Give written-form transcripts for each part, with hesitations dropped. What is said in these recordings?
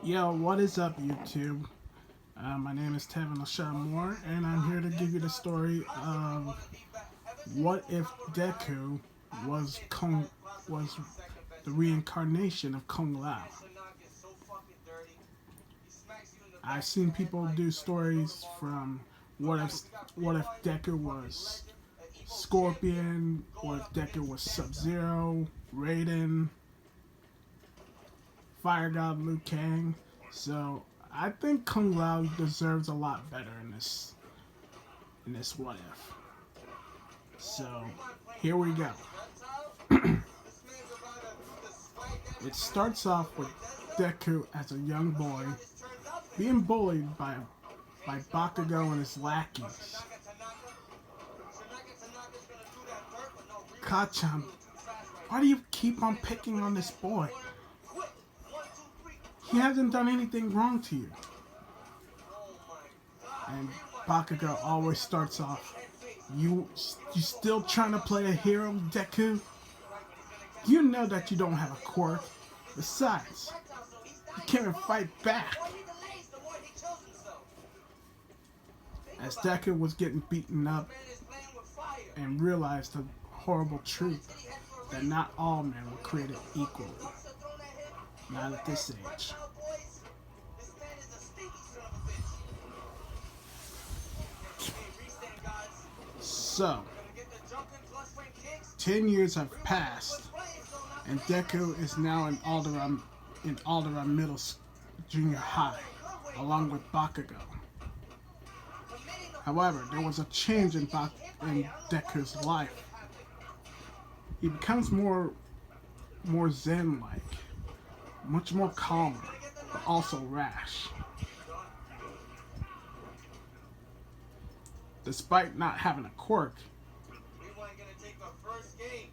Yo, what is up, YouTube? My name is Tevin LaShawn Moore, and I'm here to give you the story of what if Deku was the reincarnation of Kung Lao. I've seen people do stories from what if Deku was Scorpion, what if Deku was Sub-Zero, Raiden, Fire God Liu Kang. So I think Kung Lao deserves a lot better in this what if. So here we go. It starts off with Deku as a young boy being bullied by Bakugo and his lackeys. Kachan, why do you keep on picking on this boy? He hasn't done anything wrong to you. And Bakugo always starts off, you still trying to play a hero, Deku? You know that you don't have a quirk. Besides, you can't even fight back. As Deku was getting beaten up and realized the horrible truth that not all men were created equally. Not at this age. So, 10 years have passed, and Deku is now in Alderaan Middle Junior High, along with Bakugo. However, there was a change in Deku's life. He becomes more zen-like, much more calmer, but also rash. Despite not having a quirk,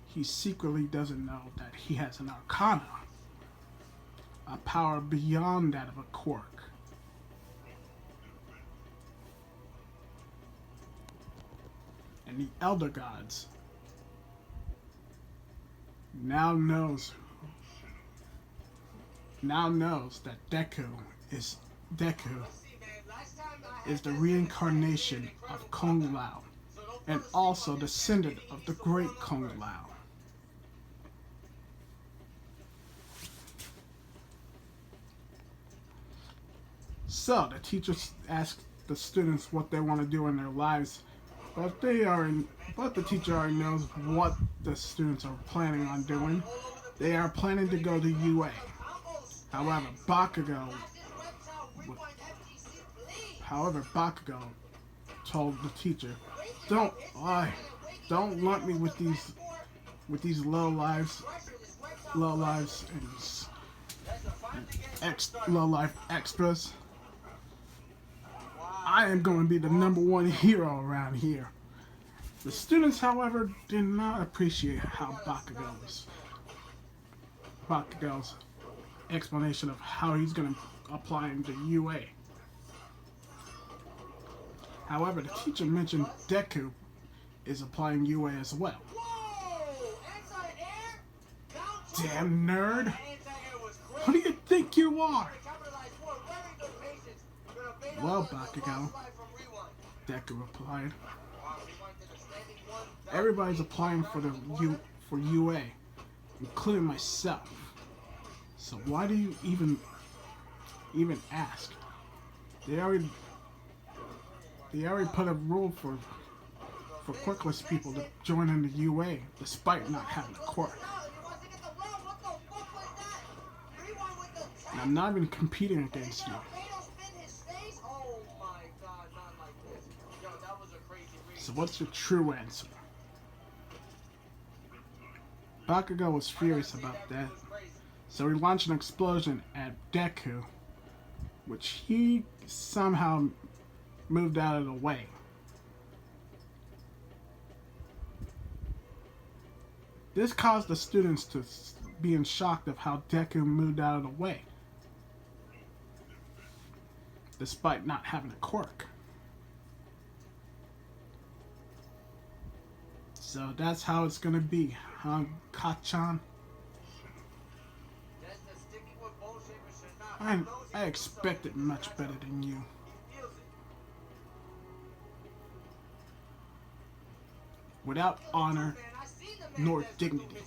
he secretly doesn't know that he has an arcana, a power beyond that of a quirk. And the Elder Gods now knows that Deku is the reincarnation of Kung Lao, and also descendant of the great Kung Lao. So the teachers ask the students what they want to do in their lives, but the teacher already knows what the students are planning on doing. They are planning to go to UA. However, Bakugo told the teacher, "Don't lump me with these low lives and low life extras. I am going to be the #1 hero around here." The students, however, did not appreciate how Bakugo's explanation of how he's going to apply into UA. However, the teacher mentioned Deku is applying UA as well. Damn nerd! Who do you think you are? Well, Bakugo, Deku replied, everybody's applying for UA, including myself. So why do you even ask? They already put a rule for quirkless people to join into UA despite not having a quirk. And I'm not even competing against you. So what's your true answer? Bakugo was furious about that, so he launched an explosion at Deku, which he somehow moved out of the way. This caused the students to be in shock of how Deku moved out of the way, despite not having a quirk. So that's how it's gonna be, huh, Kachan? I I expected much better than you. Without honor nor dignity.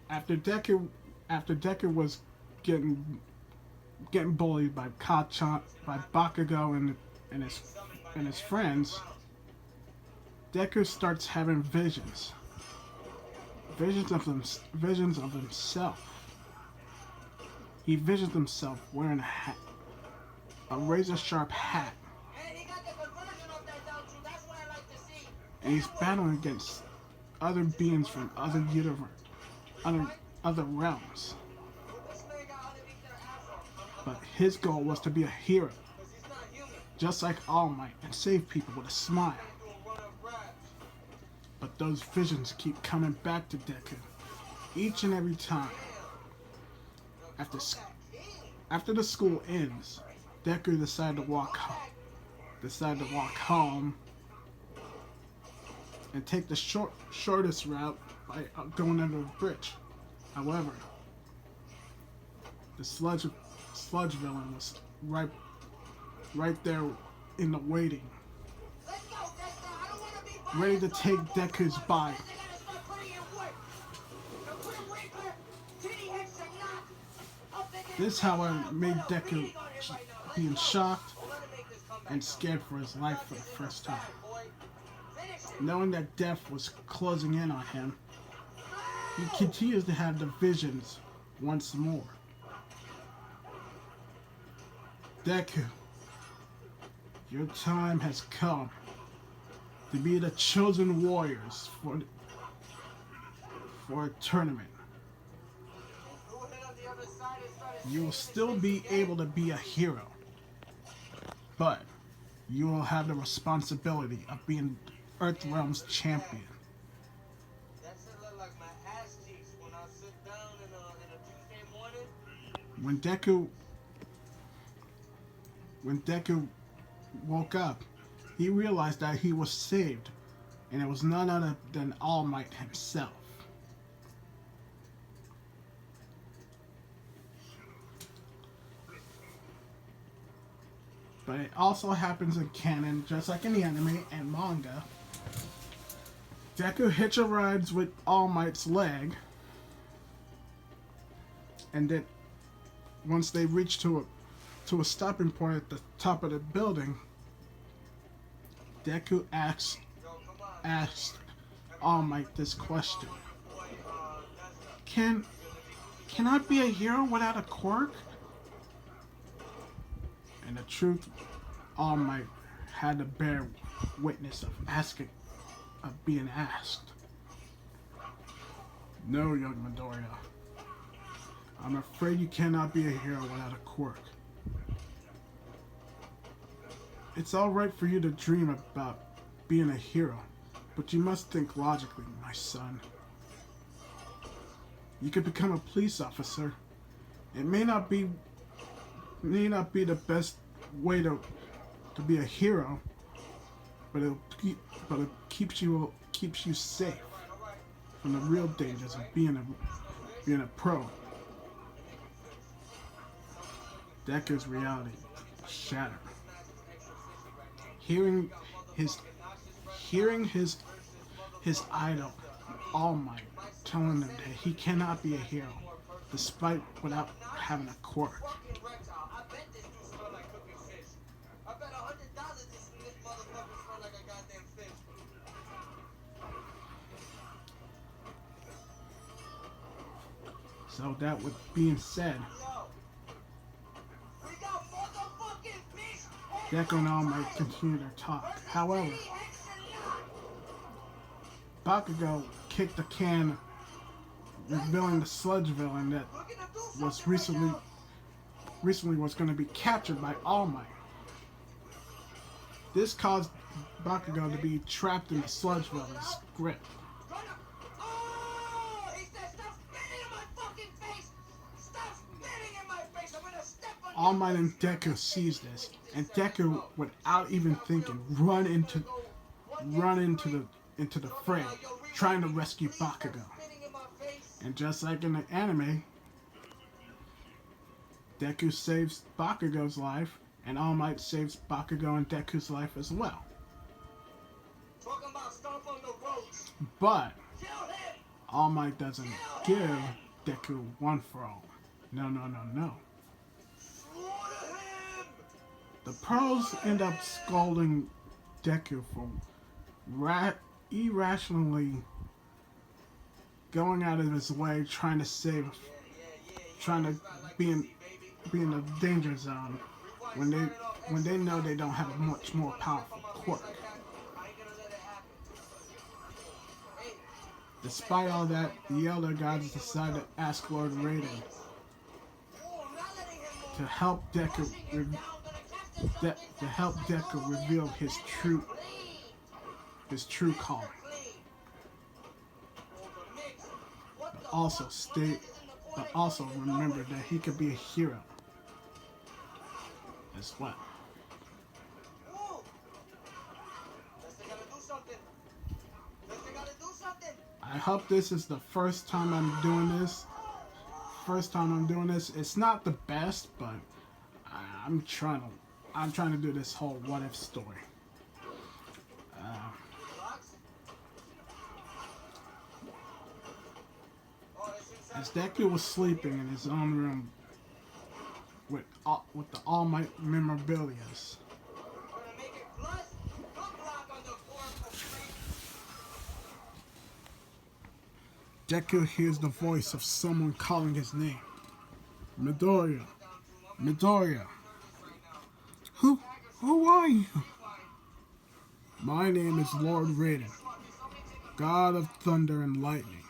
After Deku was getting bullied by Kachan, by Bakugo and his friends, Deku starts having visions of himself. He visions himself wearing a razor sharp hat, and he's battling against other beings from other realms. But his goal was to be a hero, just like All Might, and save people with a smile. But those visions keep coming back to Deku each and every time. After the school ends, Deku decided to walk home and take the shortest route by going under the bridge. However, the sludge villain was right there in the waiting, ready to take Deku's body. This, however, made Deku being shocked and scared for his life for the first time. Knowing that death was closing in on him, he continues to have the visions once more. Deku, your time has come to be the chosen warriors for a tournament. You will still be able to be a hero, but you will have the responsibility of being Earthrealm's champion. When Deku woke up, he realized that he was saved, and it was none other than All Might himself. But it also happens in canon, just like in the anime and manga. Deku hitch a rides with All Might's leg, and then once they reach to a stopping point at the top of the building, Deku asks All Might this question: Can I be a hero without a quirk? And the truth, All Might had to bear witness of being asked. No, young Midoriya. I'm afraid you cannot be a hero without a quirk. It's alright for you to dream about being a hero, but you must think logically, my son. You could become a police officer. It may not be the best way to be a hero, but it keeps you safe from the real dangers of being a pro. Deku's reality shattered. Hearing his idol, All Might, telling him that he cannot be a hero, despite without having a quirk. So that with being said, Deku and All Might continue their talk. However, Bakugo kicked a can, revealing the sludge villain that was recently was going to be captured by All Might. This caused Bakugo to be trapped in the sludge villain's grip. All Might and Deku sees this, and Deku, without even thinking, run into into the fray, trying to rescue Bakugo. And just like in the anime, Deku saves Bakugo's life, and All Might saves Bakugo and Deku's life as well. But All Might doesn't give Deku one for all. No, no, no, no. The Pearls end up scolding Deku for irrationally going out of his way, trying to be in the danger zone when they know they don't have a much more powerful quirk. Despite all that, the Elder Gods decide to ask Lord Raiden to help Deku reveal his true calling. But also remember that he could be a hero as well. I hope this is the first time I'm doing this. It's not the best, but I'm trying to do this whole what if story. As Deku was sleeping in his own room with the All Might memorabilias, Deku hears the voice of someone calling his name. Midoriya. Midoriya. Who are you? My name is Lord Raiden, God of Thunder and Lightning.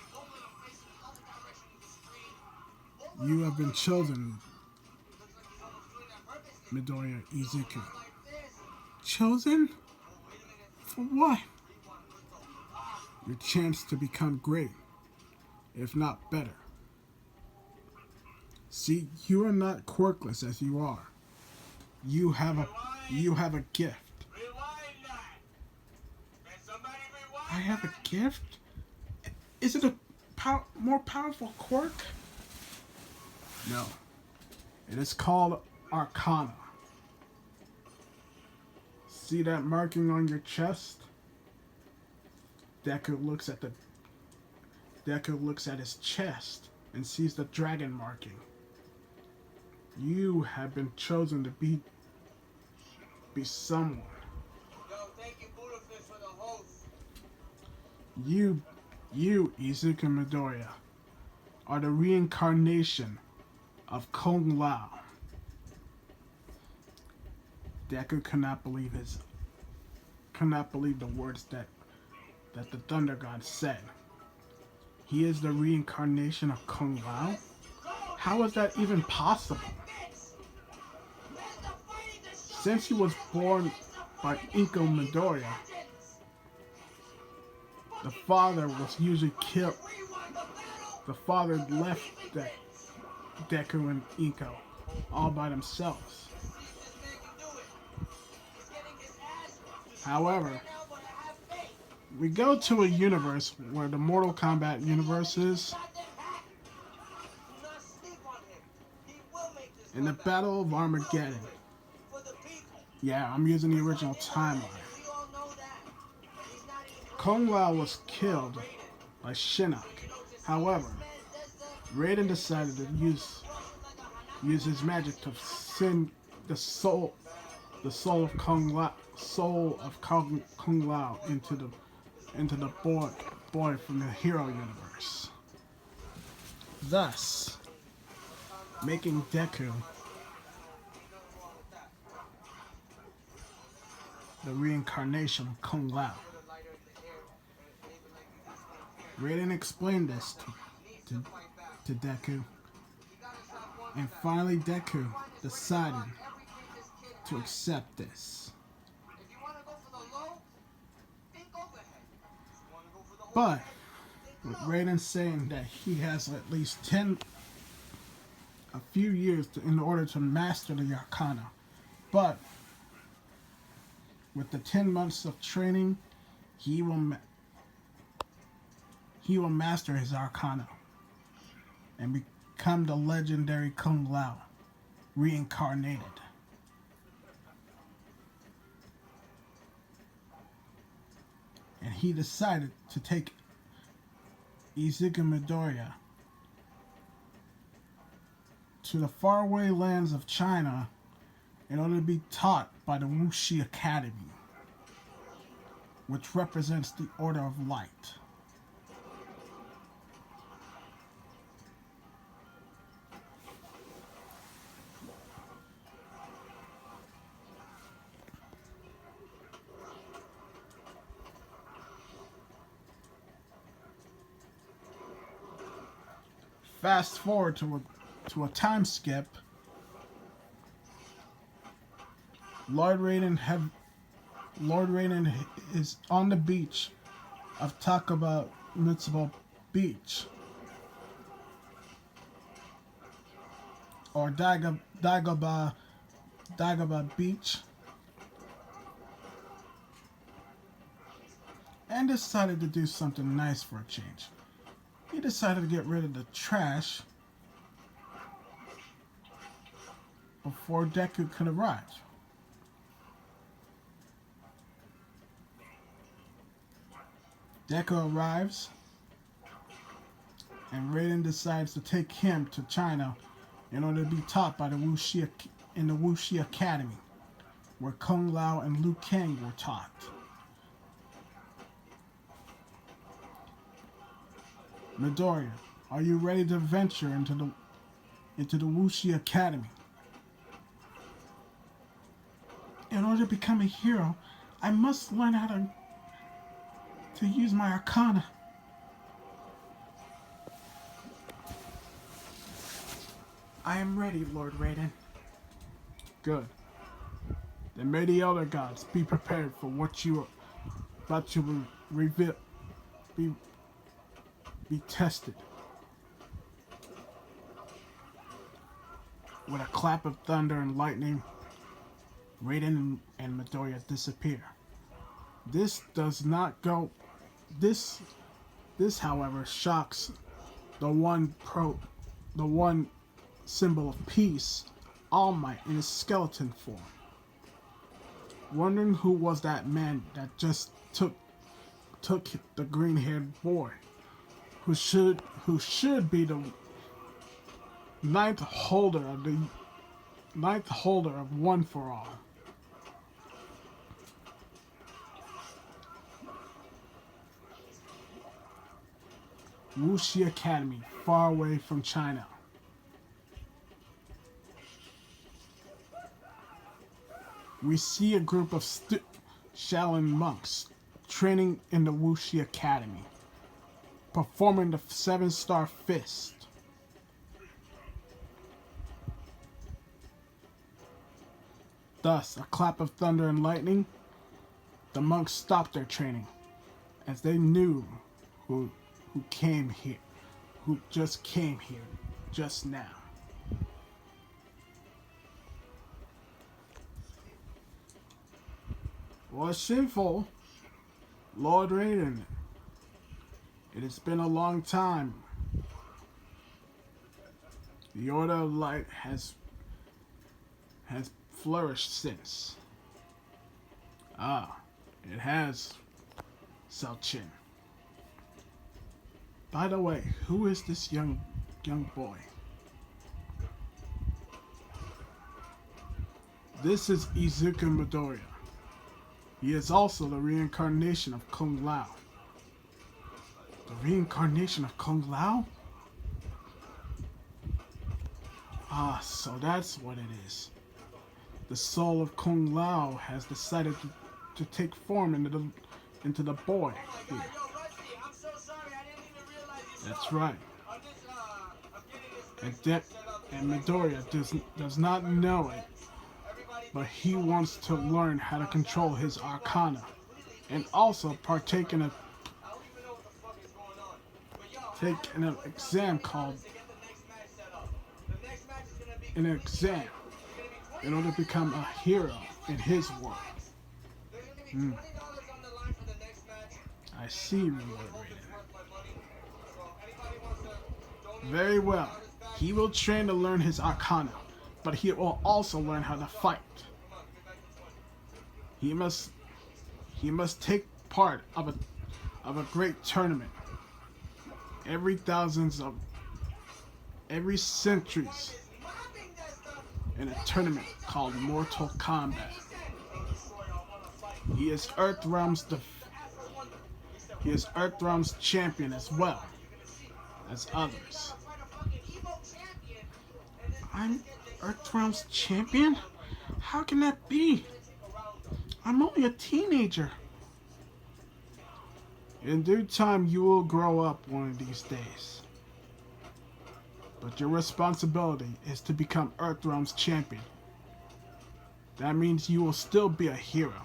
You have been chosen, Midoriya Izuku. Chosen? For what? Your chance to become great, if not better. See, you are not quirkless as you are. You have a gift. I have a gift? Is it a more powerful quirk? No. It is called Arcana. See that marking on your chest? Deku looks at his chest and sees the dragon marking. You have been chosen to be someone. Yo, thank you, Buddhafish, for the host. You, Izuku Midoriya, are the reincarnation of Kung Lao. Deku could not believe the words that the Thunder God said. He is the reincarnation of Kung Lao? How is that even possible? Since he was born by Inko Midoriya, the father was usually killed. The father left Deku and Inko all by themselves. However, we go to a universe where the Mortal Kombat universe is. In the Battle of Armageddon. Yeah, I'm using the original timeline. Kung Lao was killed by Shinnok. However, Raiden decided to use his magic to send the soul of Kung Lao into the boy from the Hero universe, thus making Deku the reincarnation of Kung Lao. Raiden explained this to Deku, and finally Deku decided to accept this. But with Raiden saying that he has at least a few years in order to master the Arcana, but with the 10 months of training, he will he will master his arcana and become the legendary Kung Lao, reincarnated. And he decided to take Izuku Midoriya to the faraway lands of China in order to be taught by the Wuxi Academy, which represents the Order of Light. Fast forward to a time skip. Lord Raiden is on the beach of Takaba Mitsubo Beach, or Dagobah Beach, and decided to do something nice for a change. He decided to get rid of the trash before Deku could arrive. Deku arrives, and Raiden decides to take him to China in order to be taught by the Wuxi Academy, where Kung Lao and Liu Kang were taught. Midoriya, are you ready to venture into the Wuxi Academy? In order to become a hero, I must learn how to use my arcana. I am ready, Lord Raiden. Good. Then may the other gods be prepared for what you are about to reveal. Be tested. With a clap of thunder and lightning, Raiden and Midoriya disappear. This, however, shocks the one symbol of peace, All Might, in his skeleton form. Wondering who was that man that just took the green-haired boy, who should be the ninth holder of One for All. Wuxi Academy, far away from China. We see a group of Shaolin monks training in the Wuxi Academy, performing the 7-star fist. Thus, a clap of thunder and lightning, the monks stopped their training, as they knew who just came here just now. Was sinful, Lord Raiden. It has been a long time. The Order of Light has flourished since. It has, Sao Chin. By the way, who is this young boy? This is Izuku Midoriya. He is also the reincarnation of Kung Lao. The reincarnation of Kung Lao? So that's what it is. The soul of Kung Lao has decided to take form into the boy here. That's right. And Midoriya does not know it, but he wants to learn how to control his arcana, and also partake in an exam called an exam in order to become a hero in his world. I see, Lord Raiden. Very well. He will train to learn his arcana, but he will also learn how to fight. He must take part of a great tournament. Every centuries in a tournament called Mortal Kombat. He is Earthrealm's champion as well as others. I'm Earthrealm's champion? How can that be? I'm only a teenager. In due time, you will grow up one of these days. But your responsibility is to become Earthrealm's champion. That means you will still be a hero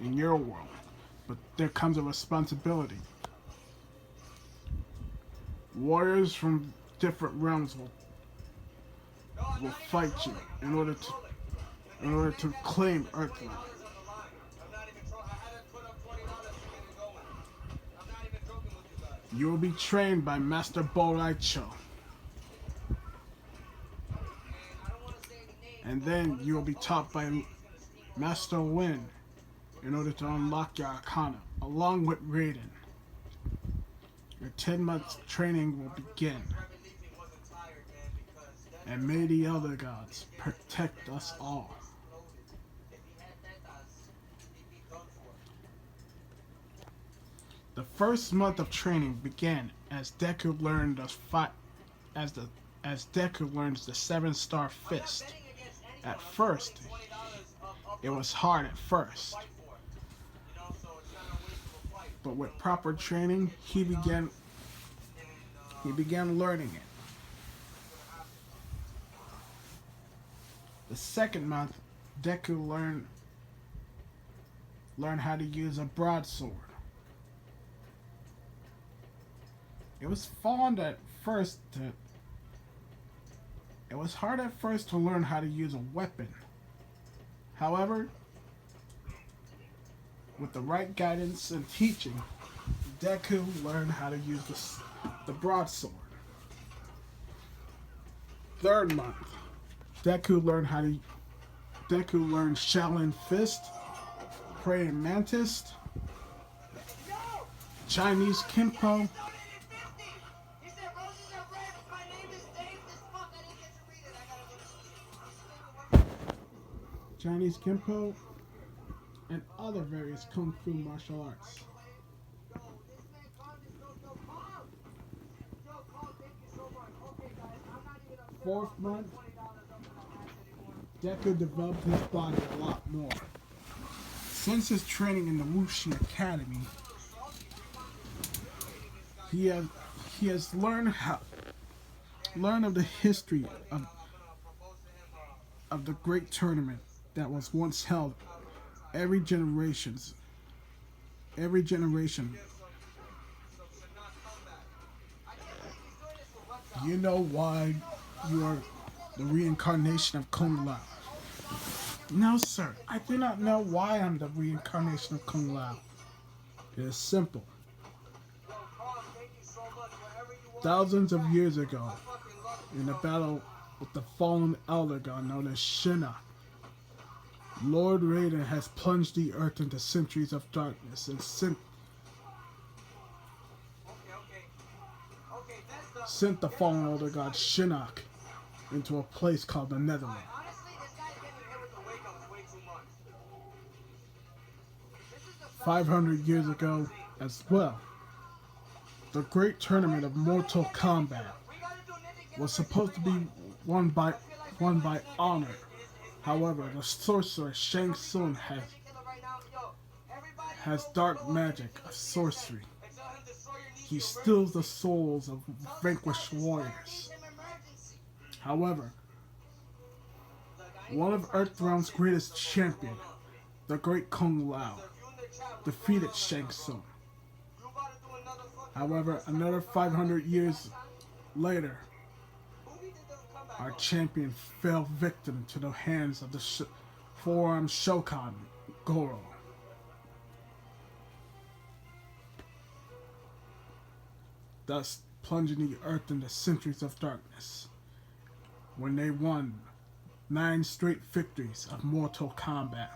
in your world, but there comes a responsibility. Warriors from different realms will fight you in order to claim Earthrealm. You will be trained by Master Boraicho. And then you will be taught by Master Win in order to unlock your arcana, along with Raiden. Your 10 months training will begin. And may the Elder Gods protect us all. The first month of training began as Deku learned Deku learns the 7-star fist. At first, it was hard at first. But with proper training, he began learning it. The second month, Deku learned how to use a broadsword. It was hard at first to learn how to use a weapon. However, with the right guidance and teaching, Deku learned how to use the broadsword. Third month, Deku learned Shaolin Fist, Praying Mantis, Chinese Kenpo, and other various Kung Fu martial arts. Fourth month, Deku developed his body a lot more. Since his training in the Wuxi Academy, he has learned of the history of the great tournament that was once held every generation. You know why you are the reincarnation of Kung Lao? No, sir. I do not know why I'm the reincarnation of Kung Lao. It is simple. Thousands of years ago, in a battle with the fallen elder god known as Shinnok, Lord Raiden has plunged the earth into centuries of darkness and sent the fallen elder god Shinnok into a place called the Netherlands. 500 years ago as well, the great tournament of Mortal Kombat was supposed to be won by honor. However, the sorcerer Shang Tsung has dark magic of sorcery. He steals the souls of vanquished warriors. However, one of Earthrealm's greatest champions, the great Kung Lao, defeated Shang Tsung. However, another 500 years later, our champion fell victim to the hands of the four-armed Shokan, Goro. Thus, plunging the earth into centuries of darkness when they won 9 straight victories of Mortal Kombat.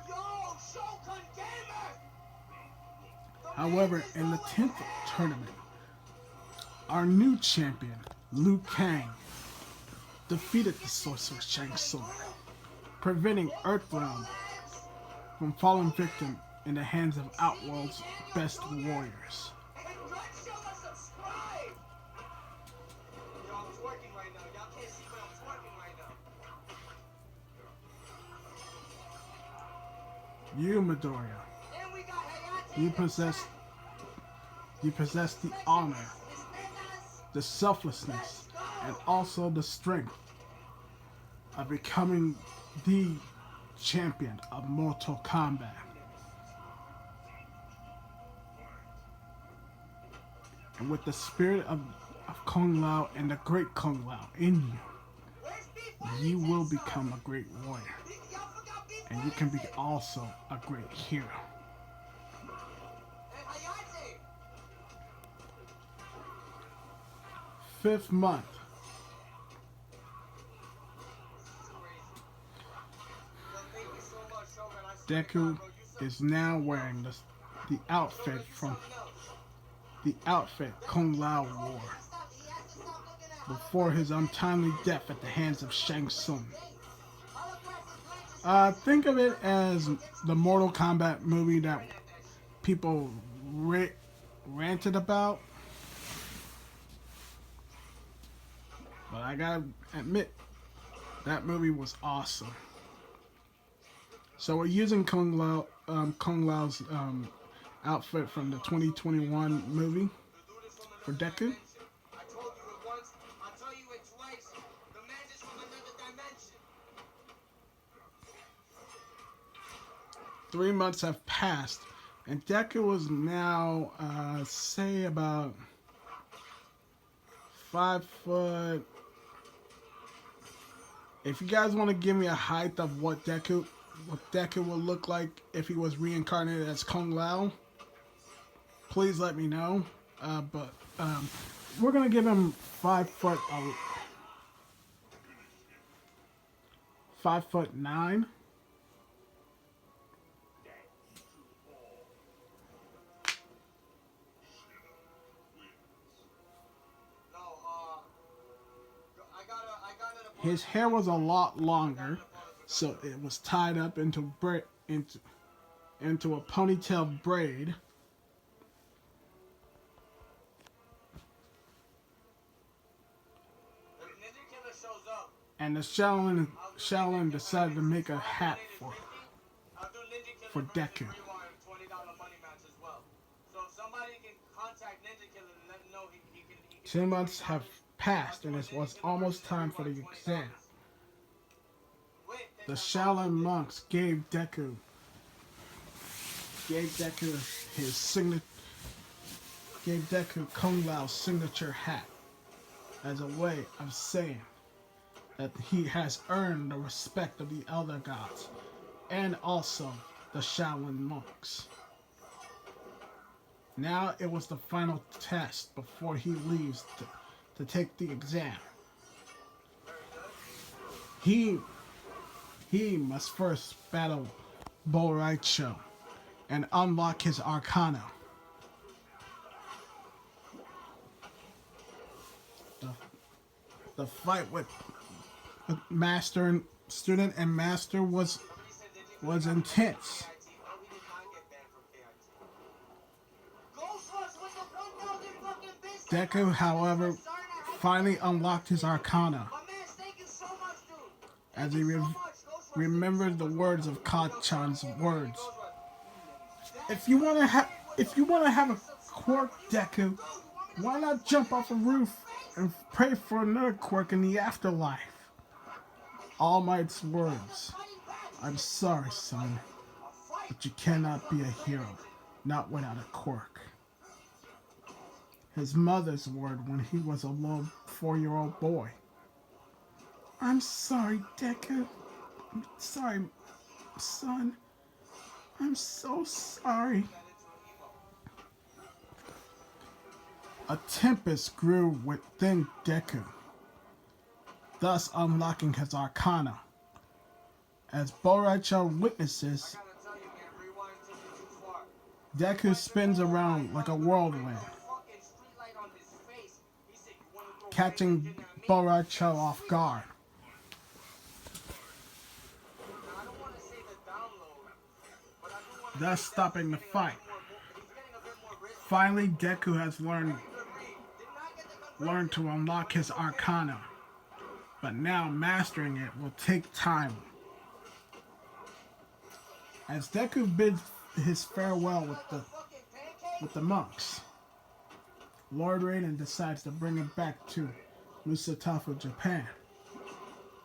However, in the 10th tournament, our new champion, Liu Kang, defeated the sorcerer Shang Tsung, preventing Earthrealm from falling victim in the hands of Outworld's best warriors. You, Midoriya, you possess the honor, the selflessness, and also the strength of becoming the champion of Mortal Kombat. And with the spirit of Kung Lao and the great Kung Lao in you, you will become a great warrior. And you can be also a great hero. 5th month. Deku is now wearing the outfit Kung Lao wore before his untimely death at the hands of Shang Tsung. Think of it as the Mortal Kombat movie that people ranted about. But I gotta admit, that movie was awesome. So we're using Kung Lao's outfit from the 2021 movie for Deku. 3 months have passed, and Deku is now, say about 5 foot. If you guys want to give me a height of what Deku will look like if he was reincarnated as Kung Lao, please let me know. But we're gonna give him 5 foot, 5'9". His hair was a lot longer, so it was tied up into a ponytail braid. And the Shaolin decided to make a hat for Deku. 10 months have passed, and it was almost time for the exam. The Shaolin monks gave Deku Kung Lao's signature hat as a way of saying that he has earned the respect of the elder gods and also the Shaolin monks. Now it was the final test before he leaves to take the exam. He must first battle Bo Raicho and unlock his Arcana. The fight with master and student and master was intense. Deku, however, finally unlocked his Arcana as he remembered the words of Ka-chan's words. If you want to have a quirk, Deku, why not jump off a roof and pray for another quirk in the afterlife? All Might's words. I'm sorry, son, but you cannot be a hero, not without a quirk. His mother's word when he was a little 4-year-old boy. I'm sorry, Deku. I'm sorry, son. I'm so sorry. A tempest grew within Deku, thus unlocking his arcana. As Boraicho witnesses, I gotta tell you, man, rewind took it too far. Deku spins around like a whirlwind, Fucking streetlight on his face. He said, "You wanna throw catching reincarnation at me?" Boraicho off guard. Now, I don't wanna say the download, but I do wanna Thus say that stopping the he's getting a fight. bit he's getting a bit more risky. Finally, Deku has learned Good read. Did not get the conversion. to unlock his arcana, but now mastering it will take time. As Deku bids his farewell with the monks, Lord Raiden decides to bring him back to Musatafu, Japan,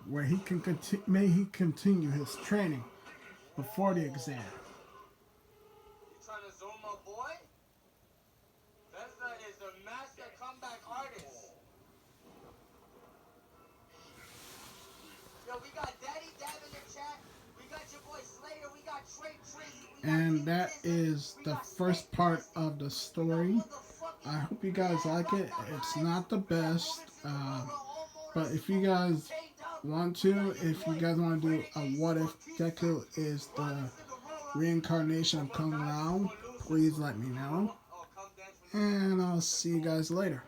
where he can continue his training before the exam. You trying to zone my boy? Vesna is the master comeback artist. Yo, we got Daddy Dab in the chat. We got your boy Slayer. We got Trey Tracy. And that is the first part of the story. I hope you guys like it. It's not the best, but if you guys want to, if you guys want to do a what if Deku is the reincarnation of Kung Lao, please let me know. And I'll see you guys later.